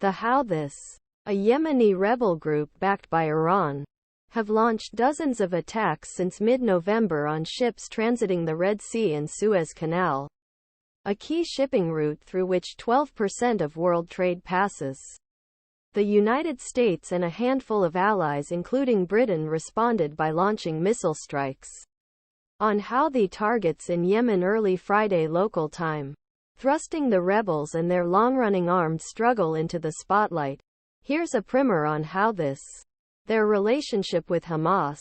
The Houthis, a Yemeni rebel group backed by Iran, have launched dozens of attacks since mid-November on ships transiting the Red Sea and Suez Canal, a key shipping route through which 12% of world trade passes. The United States and a handful of allies including Britain responded by launching missile strikes on Houthi targets in Yemen early Friday local time, thrusting the rebels and their long-running armed struggle into the spotlight. Here's a primer on Houthis, their relationship with Hamas,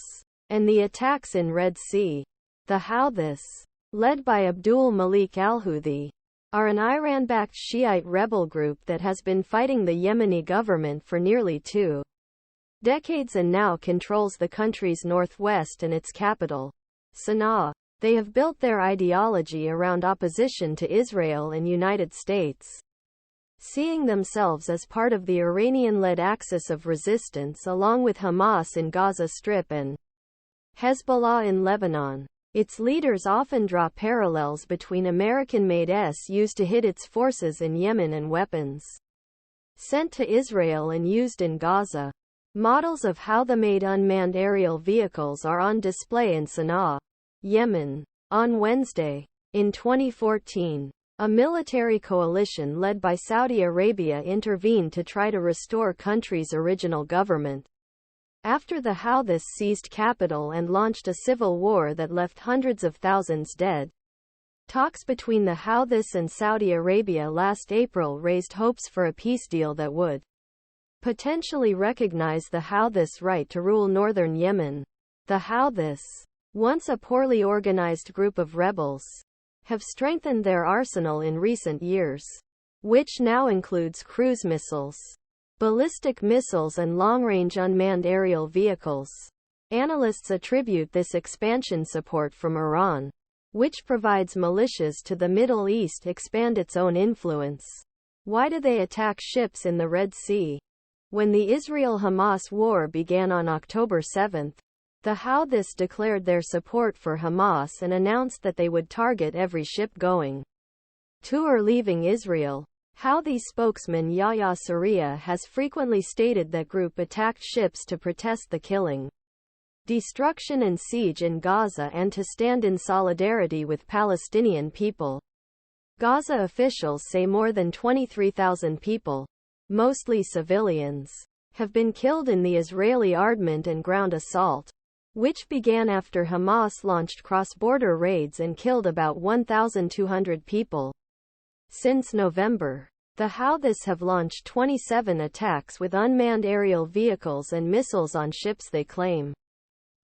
and the attacks in Red Sea. The Houthis, led by Abdul Malik al-Houthi, are an Iran-backed Shiite rebel group that has been fighting the Yemeni government for nearly 2 decades and now controls the country's northwest and its capital, Sanaa. They have built their ideology around opposition to Israel and United States, seeing themselves as part of the Iranian-led axis of resistance along with Hamas in Gaza Strip and Hezbollah in Lebanon. Its leaders often draw parallels between American-made s used to hit its forces in Yemen and weapons sent to Israel and used in Gaza. Models of Houthi-made unmanned aerial vehicles are on display in Sanaa, Yemen, on Wednesday. In 2014, a military coalition led by Saudi Arabia intervened to try to restore country's original government, after the Houthis seized capital and launched a civil war that left hundreds of thousands dead. Talks between the Houthis and Saudi Arabia last April raised hopes for a peace deal that would potentially recognize the Houthis' right to rule northern Yemen. The Houthis, once a poorly organized group of rebels, have strengthened their arsenal in recent years, which now includes cruise missiles, ballistic missiles and long-range unmanned aerial vehicles. Analysts attribute this expansion support from Iran, which provides militias to the Middle East, expand its own influence. Why do they attack ships in the Red Sea? When the Israel-Hamas war began on October 7, the Houthis declared their support for Hamas and announced that they would target every ship going to or leaving Israel. Houthi spokesman Yahya Sarea has frequently stated that group attacked ships to protest the killing, destruction and siege in Gaza and to stand in solidarity with Palestinian people. Gaza officials say more than 23,000 people, mostly civilians, have been killed in the Israeli ardment and ground assault, which began after Hamas launched cross-border raids and killed about 1,200 people. Since November, the Houthis have launched 27 attacks with unmanned aerial vehicles and missiles on ships they claim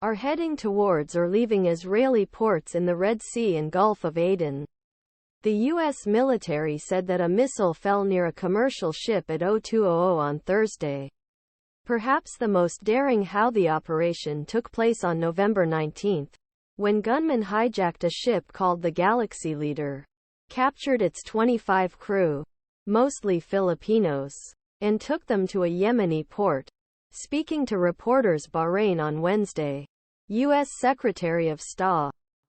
are heading towards or leaving Israeli ports in the Red Sea and Gulf of Aden. The U.S. military said that a missile fell near a commercial ship at 0200 on Thursday. Perhaps the most daring Houthi operation took place on November 19, when gunmen hijacked a ship called the Galaxy Leader, captured its 25 crew, mostly Filipinos, and took them to a Yemeni port. Speaking to reporters Bahrain on Wednesday, U.S. Secretary of Sta.